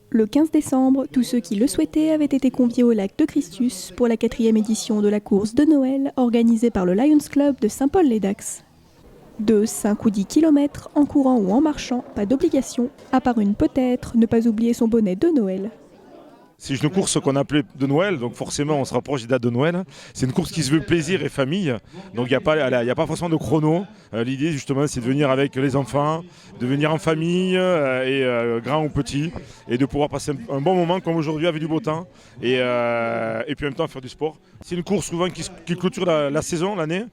Le 15 décembre, tous ceux qui le souhaitaient avaient été conviés au lac de Christus pour la 4e édition de la course de Noël organisée par le Lions Club de Saint-Paul-les-Dax. De 5 ou 10 km, en courant ou en marchant, pas d'obligation, à part une peut-être, ne pas oublier son bonnet de Noël. C'est une course qu'on appelait de Noël, donc forcément on se rapproche des dates de Noël. C'est une course qui se veut plaisir et famille, donc il n'y a pas forcément de chrono. L'idée justement c'est de venir avec les enfants, de venir en famille, grands ou petits, et de pouvoir passer un bon moment comme aujourd'hui avec du beau temps, et puis en même temps faire du sport. C'est une course souvent qui clôture la saison, l'année,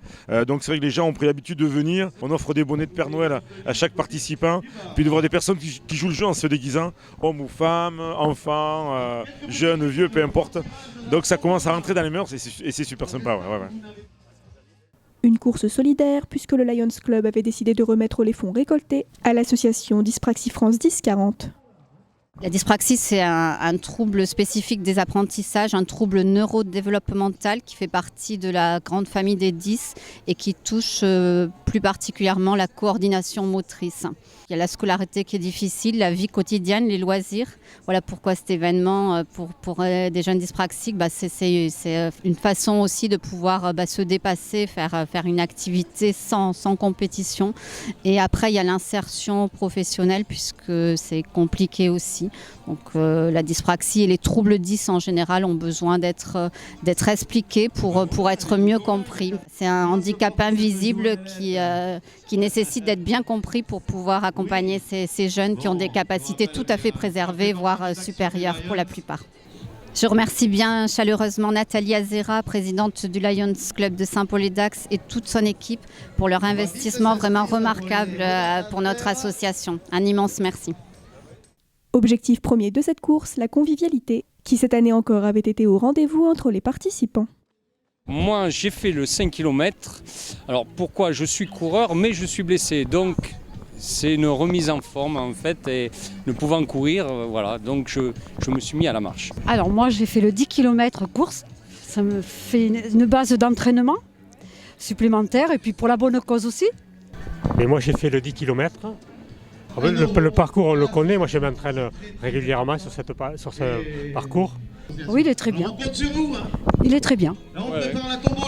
donc c'est vrai que les gens ont pris l'habitude de venir. On offre des bonnets de Père Noël à chaque participant, puis de voir des personnes qui jouent le jeu en se déguisant, hommes ou femmes, enfants, jeunes, vieux, peu importe. Donc ça commence à rentrer dans les mœurs et c'est super sympa. Ouais. Une course solidaire puisque le Lions Club avait décidé de remettre les fonds récoltés à l'association Dyspraxie France 1040. La dyspraxie, c'est un trouble spécifique des apprentissages, un trouble neurodéveloppemental qui fait partie de la grande famille des 10 et qui touche plus particulièrement la coordination motrice. Il y a la scolarité qui est difficile, la vie quotidienne, les loisirs. Voilà pourquoi cet événement, pour des jeunes dyspraxiques, c'est une façon aussi de pouvoir se dépasser, faire une activité sans compétition. Et après, il y a l'insertion professionnelle puisque c'est compliqué aussi. Donc la dyspraxie et les troubles 10 en général ont besoin d'être expliqués pour être mieux compris. C'est un handicap invisible qui nécessite d'être bien compris pour pouvoir accompagner ces jeunes qui ont des capacités tout à fait préservées, voire supérieures pour la plupart. Je remercie bien chaleureusement Nathalie Azera, présidente du Lions Club de Saint-Paul-les-Dax et toute son équipe pour leur investissement vraiment remarquable pour notre association. Un immense merci. Objectif premier de cette course, la convivialité, qui cette année encore avait été au rendez-vous entre les participants. Moi, j'ai fait le 5 km. Alors pourquoi? Je suis coureur, mais je suis blessé. Donc, c'est une remise en forme, en fait. Et ne pouvant courir, voilà. Donc, je me suis mis à la marche. Alors moi, j'ai fait le 10 km course. Ça me fait une base d'entraînement supplémentaire. Et puis pour la bonne cause aussi. Et moi, j'ai fait le 10 km. Le parcours, on le connaît. Moi, je m'entraîne régulièrement sur ce parcours. Oui, il est très bien. Il est très bien. Ouais.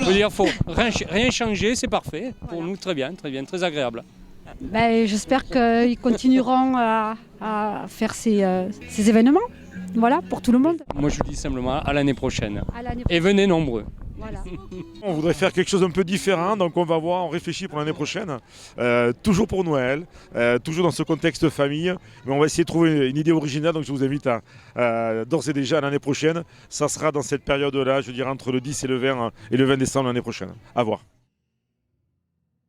Je veux dire, faut rien changer, c'est parfait. Pour nous, très bien, très agréable. J'espère qu'ils continueront à faire ces événements. Voilà, pour tout le monde. Moi, je dis simplement à l'année prochaine. Et prochaine. venez nombreux. Voilà. On voudrait faire quelque chose un peu différent, donc on va voir, on réfléchit pour l'année prochaine. Toujours pour Noël, toujours dans ce contexte famille, mais on va essayer de trouver une idée originale, donc je vous invite à d'ores et déjà l'année prochaine. Ça sera dans cette période-là, je dirais entre le 10 et le 20 décembre l'année prochaine. À voir.